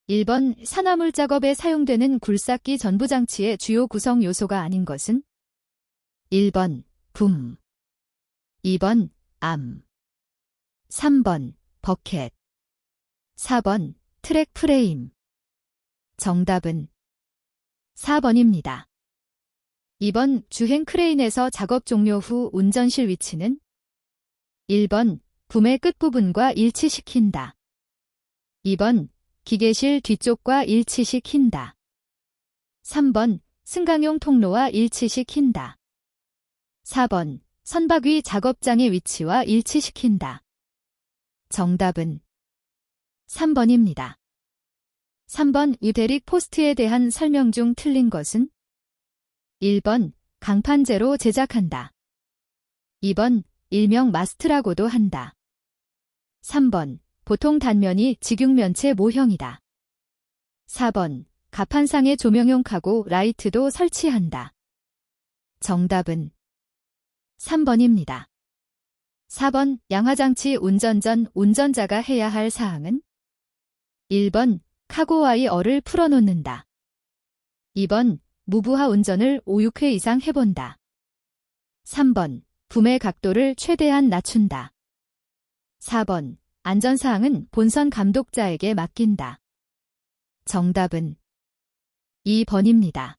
1번 산화물 작업에 사용되는 굴삭기 전부장치의 주요 구성 요소가 아닌 것은? 1번 붐, 2번 암, 3번 버켓, 4번 트랙 프레임. 정답은 4번입니다. 2번 주행 크레인에서 작업 종료 후 운전실 위치는? 1번 붐의 끝부분과 일치시킨다. 2번 기계실 뒤쪽과 일치시킨다. 3번 승강용 통로와 일치시킨다. 4번 선박 위 작업장의 위치와 일치시킨다. 정답은 3번입니다. 3번 유대릭 포스트에 대한 설명 중 틀린 것은? 1번 강판재로 제작한다. 2번 일명 마스트라고도 한다. 3번 보통 단면이 직육면체 모형이다. 4번 갑판상에 조명용 카고 라이트도 설치한다. 정답은 3번입니다. 4번 양화장치 운전 전 운전자가 해야 할 사항은? 1번 카고 와이어를 풀어놓는다. 2번 무부하 운전을 5, 6회 이상 해본다. 3번 붐의 각도를 최대한 낮춘다. 4번 안전사항은 본선 감독자에게 맡긴다. 정답은 2번입니다.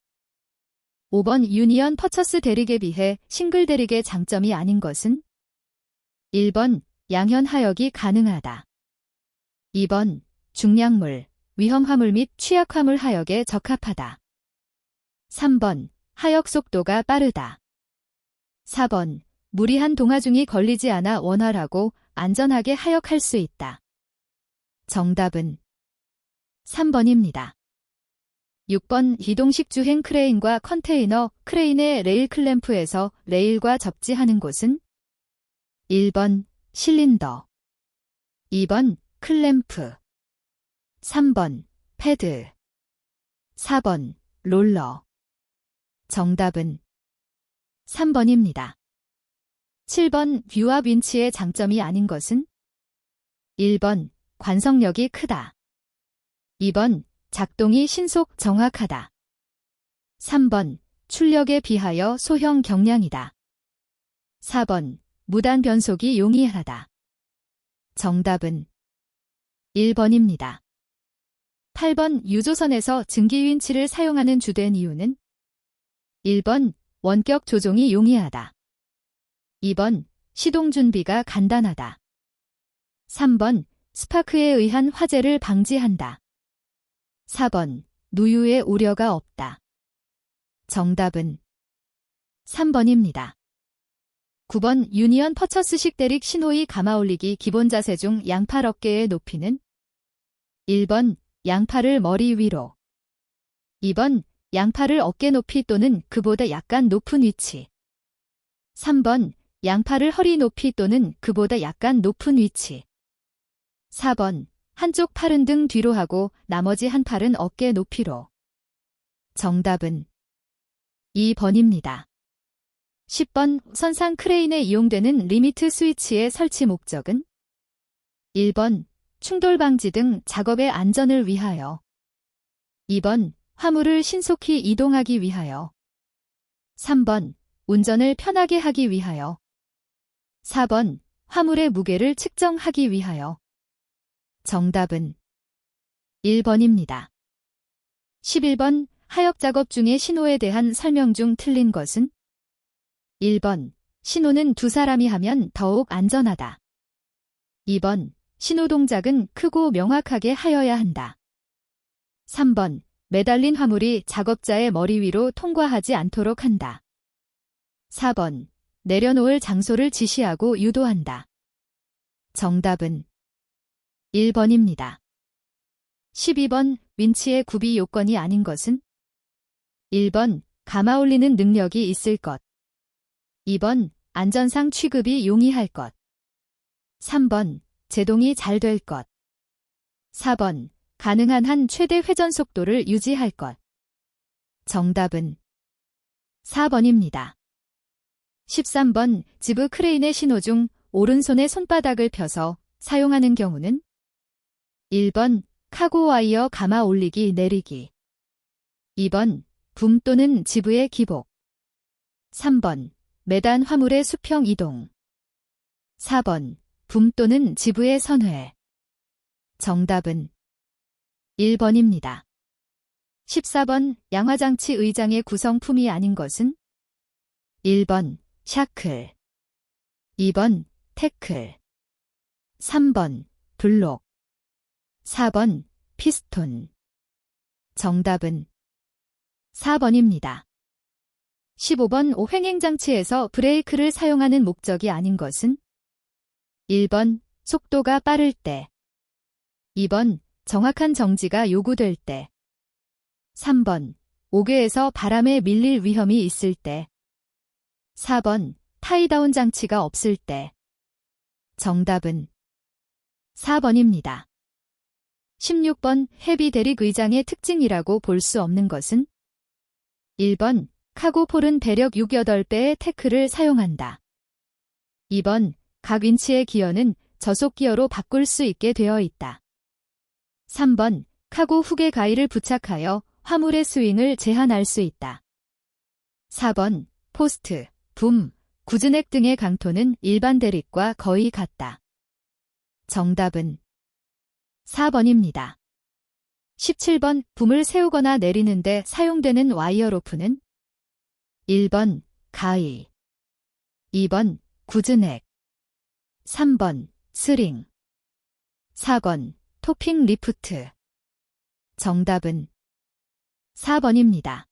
5번 유니언 퍼처스 대릭에 비해 싱글 대릭의 장점이 아닌 것은? 1번 양현 하역이 가능하다. 2번 중량물, 위험화물 및 취약화물 하역에 적합하다. 3번 하역 속도가 빠르다. 4번 무리한 동하중이 걸리지 않아 원활하고 안전하게 하역할 수 있다. 정답은 3번입니다. 6번 이동식 주행 크레인과 컨테이너 크레인의 레일 클램프에서 레일과 접지하는 곳은? 1번 실린더, 2번 클램프, 3번 패드, 4번 롤러. 정답은 3번입니다. 7번 뷰와 윈치의 장점이 아닌 것은? 1번 관성력이 크다. 2번 작동이 신속 정확하다. 3번 출력에 비하여 소형 경량이다. 4번 무단 변속이 용이하다. 정답은 1번입니다. 8번 유조선에서 증기 윈치를 사용하는 주된 이유는? 1번 원격 조종이 용이하다. 2번 시동 준비가 간단하다. 3번 스파크에 의한 화재를 방지한다. 4번 누유의 우려가 없다. 정답은 3번입니다. 9번 유니언 퍼처스식 대릭 신호위 감아올리기 기본 자세 중 양팔 어깨의 높이는? 1번 양팔을 머리 위로, 2번 양팔을 어깨 높이 또는 그보다 약간 높은 위치, 3번 양팔을 허리 높이 또는 그보다 약간 높은 위치, 4번 한쪽 팔은 등 뒤로 하고 나머지 한 팔은 어깨 높이로. 정답은 2번입니다. 10번 선상 크레인에 이용되는 리미트 스위치의 설치 목적은? 1번 충돌 방지 등 작업의 안전을 위하여, 2번 화물을 신속히 이동하기 위하여, 3번 운전을 편하게 하기 위하여, 4번 화물의 무게를 측정하기 위하여. 정답은 1번입니다. 11번 하역 작업 중의 신호에 대한 설명 중 틀린 것은? 1번 신호는 두 사람이 하면 더욱 안전하다. 2번 신호 동작은 크고 명확하게 하여야 한다. 3번 매달린 화물이 작업자의 머리 위로 통과하지 않도록 한다. 4번 내려놓을 장소를 지시하고 유도한다. 정답은 1번입니다. 12번 윈치의 구비 요건이 아닌 것은? 1번 감아올리는 능력이 있을 것, 2번 안전상 취급이 용이할 것, 3번 제동이 잘 될 것, 4번 가능한 한 최대 회전 속도를 유지할 것. 정답은 4번입니다. 13번 지브 크레인의 신호 중 오른손의 손바닥을 펴서 사용하는 경우는? 1번 카고 와이어 감아 올리기 내리기. 2번 붐 또는 지브의 기복. 3번 매단 화물의 수평 이동. 4번 붐 또는 지브의 선회. 정답은 1번입니다. 14번 양화장치 의장의 구성품이 아닌 것은? 1번 샤클, 2번 태클, 3번 블록, 4번 피스톤. 정답은 4번입니다. 15번 횡행장치에서 브레이크를 사용하는 목적이 아닌 것은? 1번 속도가 빠를 때, 2번 정확한 정지가 요구될 때, 3번 옥외에서 바람에 밀릴 위험이 있을 때, 4번 타이다운 장치가 없을 때. 정답은 4번입니다. 16번 헤비 대릭 의장의 특징이라고 볼 수 없는 것은? 1번 카고폴은 대력 6-8배의 태클을 사용한다. 2번 각 윈치의 기어는 저속 기어로 바꿀 수 있게 되어 있다. 3번 카고 훅에 가이를 부착하여 화물의 스윙을 제한할 수 있다. 4번 포스트, 붐, 구즈넥 등의 강토는 일반 대릭과 거의 같다. 정답은 4번입니다. 17번 붐을 세우거나 내리는데 사용되는 와이어 로프는? 1번 가이, 2번 구즈넥, 3번 스링, 4번 토핑 리프트. 정답은 4번입니다.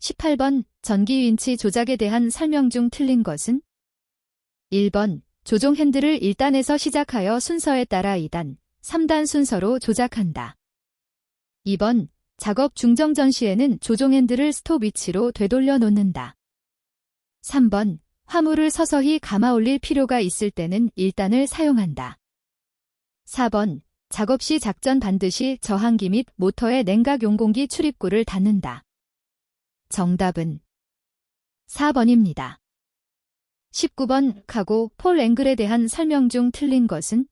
18번 전기 윈치 조작에 대한 설명 중 틀린 것은? 1번 조종 핸들을 1단에서 시작하여 순서에 따라 2단, 3단 순서로 조작한다. 2번 작업 중정전 시에는 조종 핸들을 스톱 위치로 되돌려 놓는다. 3번 화물을 서서히 감아 올릴 필요가 있을 때는 1단을 사용한다. 4번 작업 시 작전 반드시 저항기 및 모터의 냉각 용공기 출입구를 닫는다. 정답은 4번입니다. 19번 카고 폴 앵글에 대한 설명 중 틀린 것은?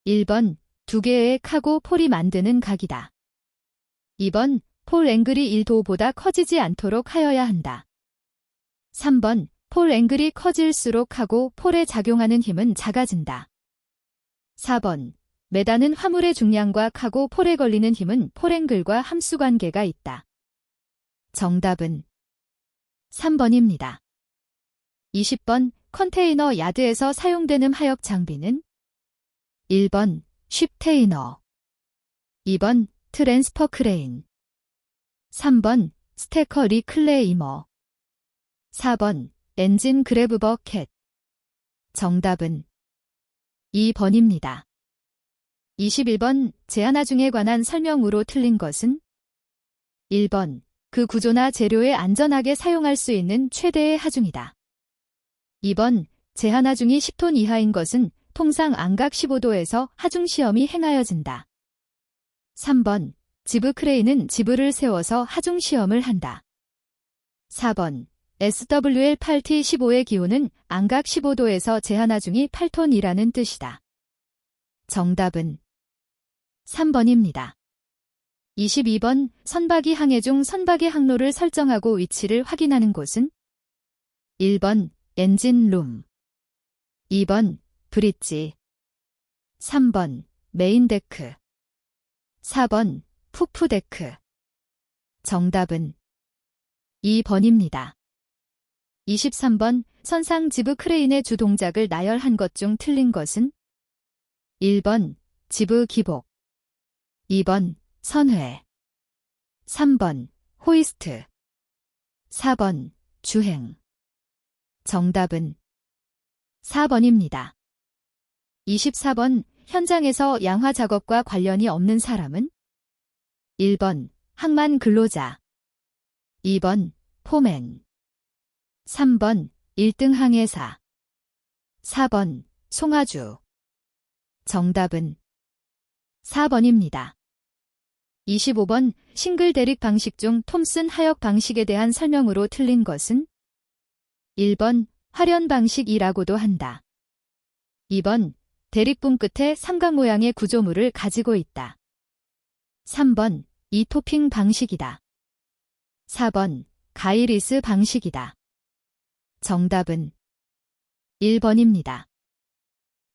1번 두 개의 카고 폴이 만드는 각이다. 2번 폴 앵글이 1도보다 커지지 않도록 하여야 한다. 3번 폴 앵글이 커질수록 카고 폴에 작용하는 힘은 작아진다. 4번 매다는 화물의 중량과 카고 폴에 걸리는 힘은 폴 앵글과 함수관계가 있다. 정답은 3번입니다. 20번 컨테이너 야드에서 사용되는 하역 장비는? 1번 쉽테이너, 2번 트랜스퍼 크레인, 3번 스테커 리클레이머, 4번 엔진 그래브 버켓. 정답은 2번입니다. 21번 제한하중에 관한 설명으로 틀린 것은? 1번 그 구조나 재료에 안전하게 사용할 수 있는 최대의 하중이다. 2번 제한하중이 10톤 이하인 것은 통상 안각 15도에서 하중 시험이 행하여진다. 3번 지브 크레인은 지브를 세워서 하중 시험을 한다. 4번 SWL8T15의 기호는 안각 15도에서 제한하중이 8톤이라는 뜻이다. 정답은 3번입니다. 22번 선박이 항해 중 선박의 항로를 설정하고 위치를 확인하는 곳은? 1번 엔진룸, 2번 브릿지, 3번 메인데크, 4번 푸프데크. 정답은 2번입니다. 23번 선상 지브 크레인의 주 동작을 나열한 것 중 틀린 것은? 1번 지브 기복, 2번 선회, 3번 호이스트, 4번 주행. 정답은 4번입니다. 24번 현장에서 양화 작업과 관련이 없는 사람은? 1번 항만 근로자, 2번 포맨, 3번 1등 항해사, 4번 송아주. 정답은 4번입니다. 25번 싱글 대릭 방식 중 톰슨 하역 방식에 대한 설명으로 틀린 것은? 1번 활연 방식이라고도 한다. 2번 대립분 끝에 삼각 모양의 구조물을 가지고 있다. 3번, 이 토핑 방식이다. 4번, 가이리스 방식이다. 정답은 1번입니다.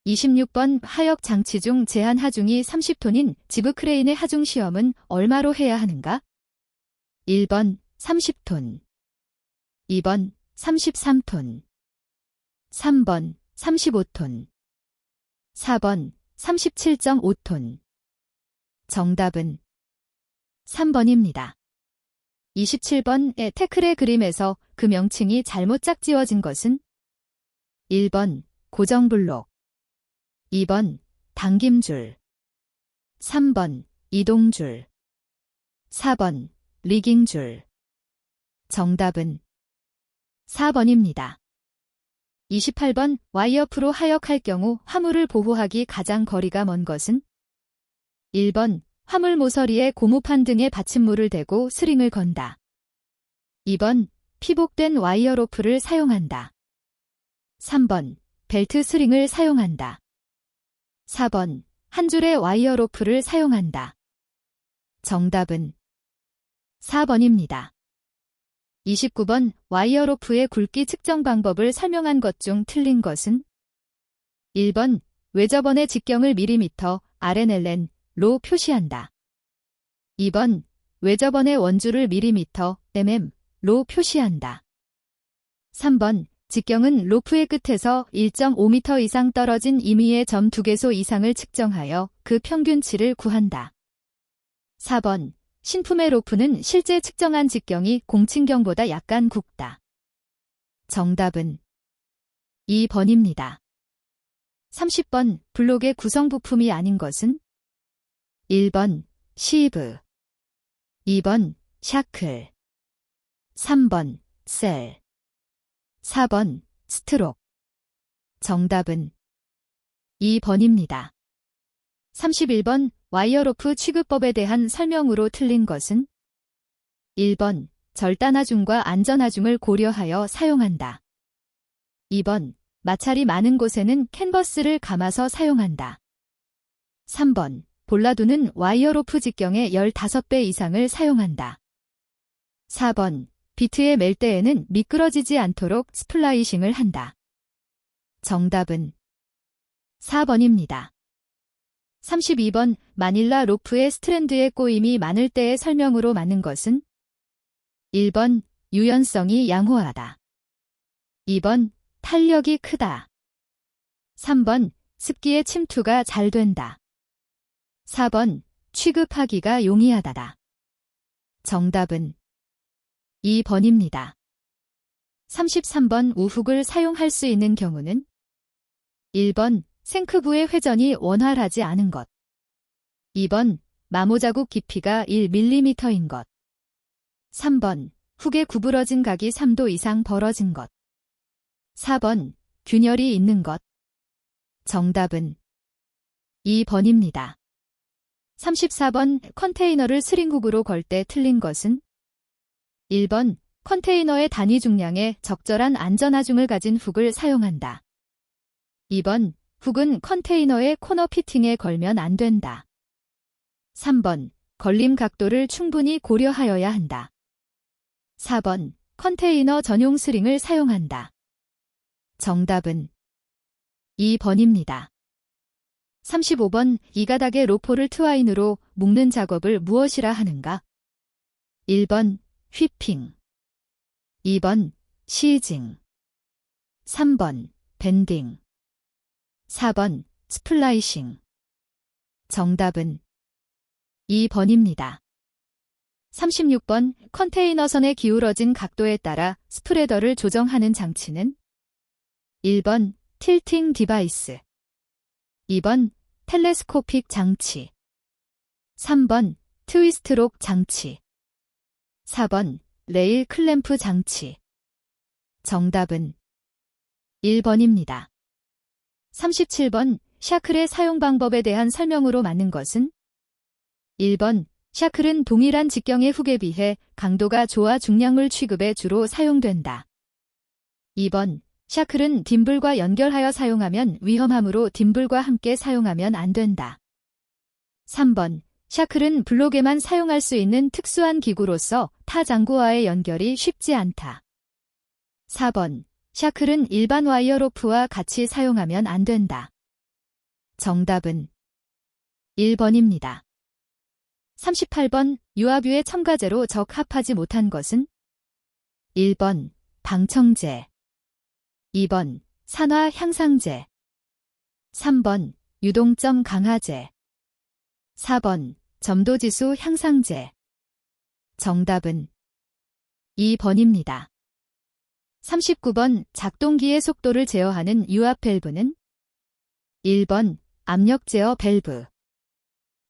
26번 하역 장치 중 제한 하중이 30톤인 지브 크레인의 하중 시험은 얼마로 해야 하는가? 1번 30톤, 2번 33톤, 3번 35톤, 4번 37.5톤. 정답은 3번입니다. 27번의 태클의 그림에서 그 명칭이 잘못 짝지워진 것은 1번 고정블록, 2번 당김줄, 3번 이동줄, 4번 리깅줄. 정답은 4번입니다. 28번 와이어프로 하역할 경우 화물을 보호하기 가장 거리가 먼 것은 1번 화물 모서리에 고무판 등의 받침물을 대고 스링을 건다. 2번 피복된 와이어 로프를 사용한다. 3번 벨트 스링을 사용한다. 4번 한 줄의 와이어 로프를 사용한다. 정답은 4번입니다. 29번 와이어 로프의 굵기 측정 방법을 설명한 것 중 틀린 것은 1번 외접원의 직경을 밀리미터 RNLN로 표시한다. 2번 외접원의 원줄을 밀리미터 mm로 표시한다. 3번 직경은 로프의 끝에서 1.5m 이상 떨어진 임의의 점 2개소 이상을 측정하여 그 평균치를 구한다. 4번 신품의 로프는 실제 측정한 직경이 공칭경보다 약간 굵다. 정답은 2번입니다. 30번 블록의 구성 부품이 아닌 것은 1번 시브, 2번 샤클, 3번 셀, 4번 스트록. 정답은 2번입니다. 31번 와이어 로프 취급법에 대한 설명으로 틀린 것은 1번 절단하중과 안전하중을 고려하여 사용한다. 2번 마찰이 많은 곳에는 캔버스를 감아서 사용한다. 3번 볼라두는 와이어 로프 직경의 15배 이상을 사용한다. 4번 비트에 멜 때에는 미끄러지지 않도록 스플라이싱을 한다. 정답은 4번입니다. 32번 마닐라 로프의 스트랜드의 꼬임이 많을 때의 설명으로 맞는 것은 1번 유연성이 양호하다. 2번 탄력이 크다. 3번 습기의 침투가 잘 된다. 4번 취급하기가 용이하다다. 정답은 2번입니다. 33번 우훅을 사용할 수 있는 경우는 1번 생크부의 회전이 원활하지 않은 것, 2번 마모자국 깊이가 1mm인 것, 3번 훅의 구부러진 각이 3도 이상 벌어진 것, 4번 균열이 있는 것. 정답은 2번입니다. 34번 컨테이너를 스링훅으로 걸 때 틀린 것은 1번 컨테이너의 단위 중량에 적절한 안전하중을 가진 훅을 사용한다. 2번 훅은 컨테이너의 코너 피팅에 걸면 안 된다. 3번 걸림 각도를 충분히 고려하여야 한다. 4번 컨테이너 전용 스링을 사용한다. 정답은 2번입니다. 35번 이 가닥에 로퍼를 트와인으로 묶는 작업을 무엇이라 하는가? 1번 휘핑, 2번 시징, 3번 밴딩, 4번 스플라이싱. 정답은 2번입니다. 36번 컨테이너선의 기울어진 각도에 따라 스프레더를 조정하는 장치는 1번 틸팅 디바이스, 2번 텔레스코픽 장치, 3번 트위스트록 장치, 4번 레일 클램프 장치. 정답은 1번입니다. 37번 샤클의 사용 방법에 대한 설명으로 맞는 것은 1번 샤클은 동일한 직경의 훅에 비해 강도가 좋아 중량물 취급에 주로 사용된다. 2번 샤클은 딤블과 연결하여 사용하면 위험하므로 딤블과 함께 사용하면 안 된다. 3번. 샤클은 블록에만 사용할 수 있는 특수한 기구로서 타 장구와의 연결이 쉽지 않다. 4번. 샤클은 일반 와이어 로프와 같이 사용하면 안 된다. 정답은 1번입니다. 38번. 유아뷰의 첨가제로 적합하지 못한 것은? 1번. 방청제. 2번. 산화 향상제. 3번. 유동점 강화제. 4번. 점도지수 향상제. 정답은 2번입니다. 39번. 작동기의 속도를 제어하는 유압 밸브는? 1번. 압력 제어 밸브.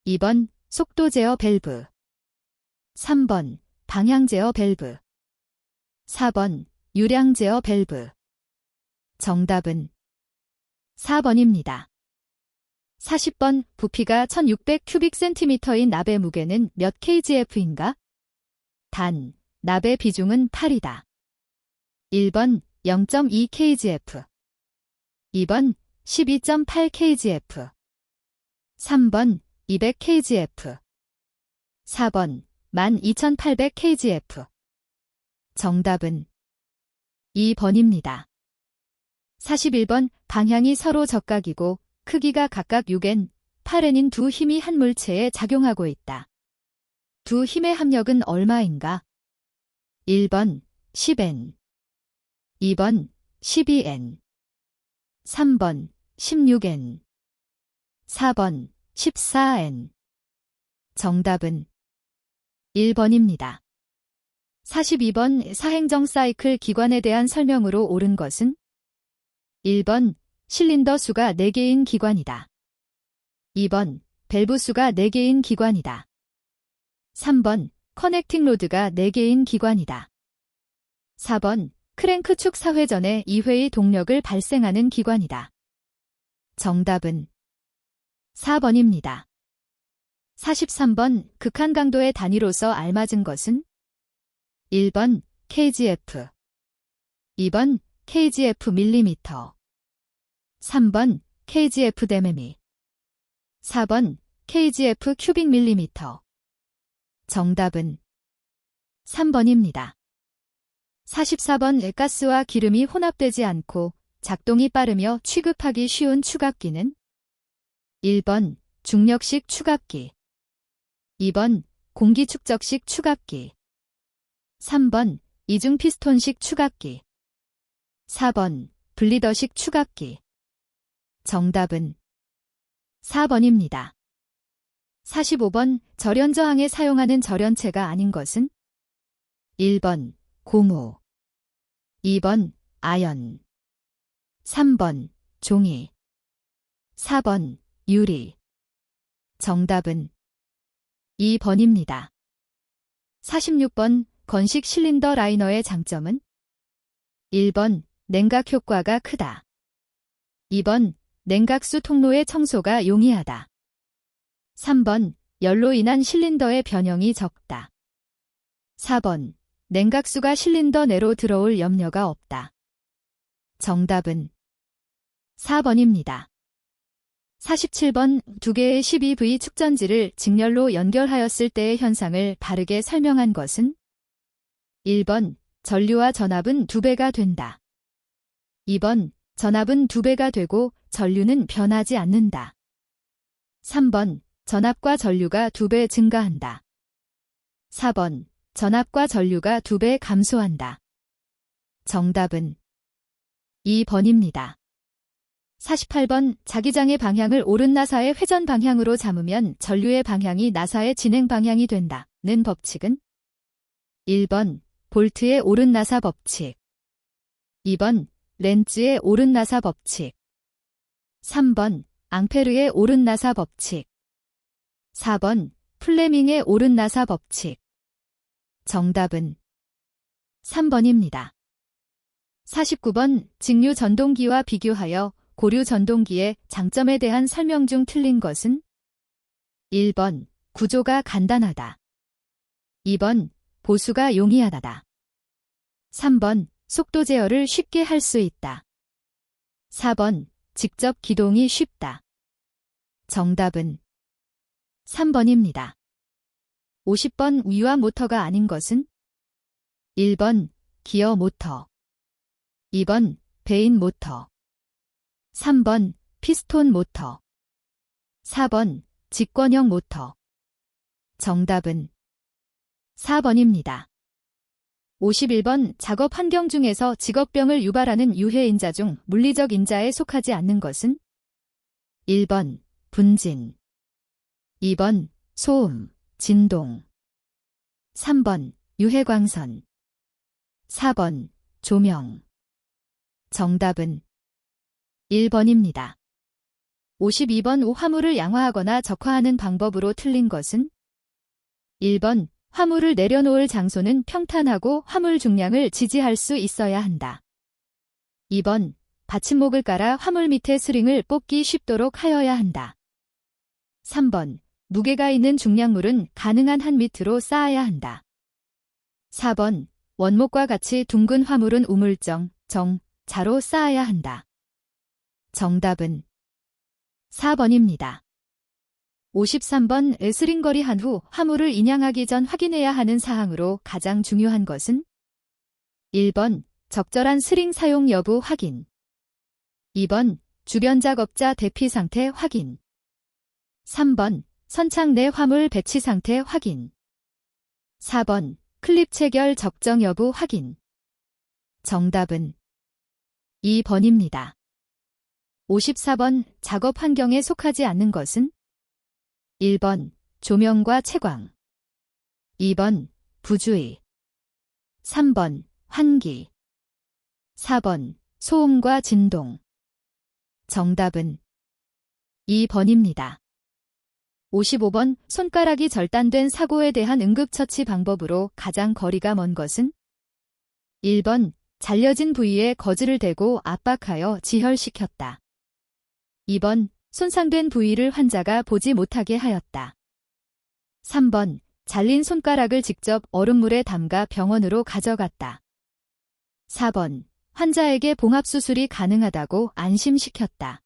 2번. 속도 제어 밸브. 3번. 방향 제어 밸브. 4번. 유량 제어 밸브. 정답은 4번입니다. 40번. 부피가 1600cm/cm인 납의 무게는 몇 kgf인가? 단, 납의 비중은 8이다. 1번 0.2kgf. 2번 12.8kgf. 3번 200kgf. 4번 12,800kgf. 정답은 2번입니다. 41번. 방향이 서로 적각이고 크기가 각각 6N, 8N인 두 힘이 한 물체에 작용하고 있다. 두 힘의 합력은 얼마인가? 1번 10N. 2번 12N. 3번 16N. 4번 14N. 정답은 1번입니다. 42번. 사행정 사이클 기관에 대한 설명으로 옳은 것은? 1번 실린더 수가 4개인 기관이다. 2번 밸브 수가 4개인 기관이다. 3번 커넥팅 로드가 4개인 기관이다. 4번 크랭크 축 4회전에 2회의 동력을 발생하는 기관이다. 정답은 4번입니다. 43번. 극한 강도의 단위로서 알맞은 것은? 1번 kgf. 2번 kgf 밀리미터. 3번 kgf 데메미. 4번 kgf 큐빅 밀리미터. 정답은 3번입니다. 44번. 가스와 기름이 혼합되지 않고 작동이 빠르며 취급하기 쉬운 추각기는? 1번 중력식 추각기. 2번 공기축적식 추각기. 3번 이중 피스톤식 추각기. 4번 블리더식 추각기. 정답은 4번입니다. 45번. 절연저항에 사용하는 절연체가 아닌 것은? 1번 고무. 2번 아연. 3번 종이. 4번 유리. 정답은 2번입니다. 46번. 건식 실린더 라이너의 장점은? 1번 냉각 효과가 크다. 2번 냉각수 통로의 청소가 용이하다. 3번 열로 인한 실린더의 변형이 적다. 4번 냉각수가 실린더 내로 들어올 염려가 없다. 정답은 4번입니다. 47번. 두 개의 12V 축전지를 직렬로 연결하였을 때의 현상을 바르게 설명한 것은? 1번 전류와 전압은 2배가 된다. 2번 전압은 2배가 되고 전류는 변하지 않는다. 3번 전압과 전류가 2배 증가한다. 4번 전압과 전류가 2배 감소한다. 정답은 2번입니다. 48번. 자기장의 방향을 오른 나사의 회전 방향으로 잡으면 전류의 방향이 나사의 진행 방향이 된다는 법칙은? 1번 볼트의 오른 나사 법칙. 2번 렌츠의 오른 나사 법칙. 3번 앙페르의 오른 나사 법칙. 4번 플레밍의 오른 나사 법칙. 정답은 3번입니다. 49번. 직류 전동기와 비교하여 고류 전동기의 장점에 대한 설명 중 틀린 것은? 1번 구조가 간단하다. 2번 보수가 용이하다. 3번 속도 제어를 쉽게 할 수 있다. 4번. 직접 기동이 쉽다. 정답은 3번입니다. 50번. 위와 모터가 아닌 것은? 1번. 기어 모터. 2번. 베인 모터. 3번. 피스톤 모터. 4번. 직권형 모터. 정답은 4번입니다. 51번. 작업 환경 중에서 직업병을 유발하는 유해인자 중 물리적 인자에 속하지 않는 것은? 1번. 분진. 2번. 소음, 진동. 3번. 유해광선. 4번. 조명. 정답은 1번입니다. 52번. 화물을 양화하거나 적화하는 방법으로 틀린 것은? 1번. 화물을 내려놓을 장소는 평탄하고 화물 중량을 지지할 수 있어야 한다. 2번. 받침목을 깔아 화물 밑에 스링을 뽑기 쉽도록 하여야 한다. 3번. 무게가 있는 중량물은 가능한 한 밑으로 쌓아야 한다. 4번. 원목과 같이 둥근 화물은 우물정, 자로 쌓아야 한다. 정답은 4번입니다. 53번. 스링거리 한 후 화물을 인양하기 전 확인해야 하는 사항으로 가장 중요한 것은? 1번. 적절한 스링 사용 여부 확인. 2번. 주변 작업자 대피 상태 확인. 3번. 선창 내 화물 배치 상태 확인. 4번. 클립 체결 적정 여부 확인. 정답은 2번입니다. 54번. 작업 환경에 속하지 않는 것은? 1번. 조명과 채광. 2번. 부주의. 3번. 환기. 4번. 소음과 진동. 정답은 2번입니다. 55번. 손가락이 절단된 사고에 대한 응급처치 방법으로 가장 거리가 먼 것은? 1번. 잘려진 부위에 거즈를 대고 압박하여 지혈시켰다. 2번. 손상된 부위를 환자가 보지 못하게 하였다. 3번. 잘린 손가락을 직접 얼음물에 담가 병원으로 가져갔다. 4번. 환자에게 봉합수술이 가능하다고 안심시켰다.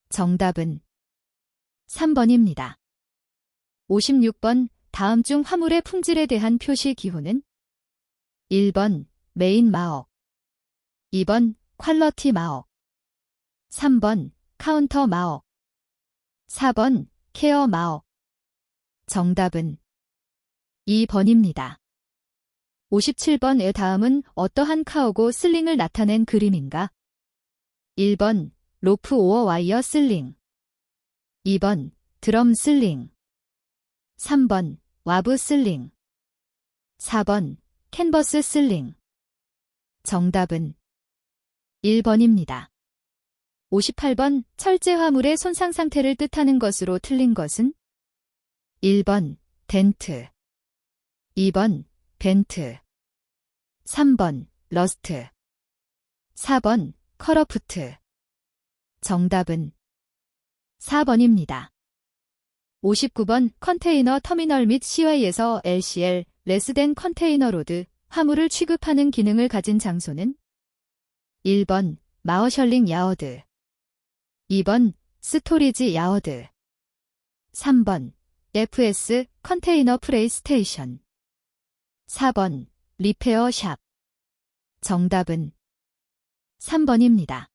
정답은 3번입니다. 56번. 다음 중 화물의 품질에 대한 표시 기호는? 1번. 메인 마억. 2번. 퀄러티 마억. 3번. 카운터 마억. 4번. 케어 마억. 정답은 2번입니다. 57번. 다음은 어떠한 카오고 슬링을 나타낸 그림인가? 1번. 로프 오어 와이어 슬링. 2번. 드럼 슬링. 3번. 와브 슬링. 4번. 캔버스 슬링. 정답은 1번입니다. 58번. 철제 화물의 손상 상태를 뜻하는 것으로 틀린 것은? 1번. 덴트. 2번. 벤트. 3번. 러스트. 4번. 커러프트. 정답은 4번입니다. 59번. 컨테이너 터미널 및 CY에서 LCL, 레스된 컨테이너 로드, 화물을 취급하는 기능을 가진 장소는? 1번. 마어셜링 야어드. 2번. 스토리지 야어드. 3번. FS, 컨테이너 프레이 스테이션. 4번. 리페어 샵. 정답은 3번입니다.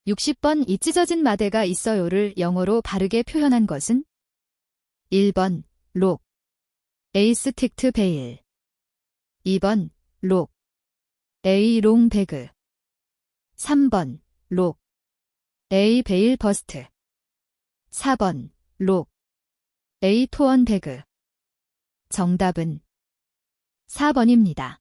60번. 이 찢어진 마대가 있어요를 영어로 바르게 표현한 것은? 1번. 록. A 스틱트 베일. 2번. 록. A 롱 배그. 3번. 록. A 베일 버스트. 4번. 록. A 토언 배그. 정답은 4번입니다.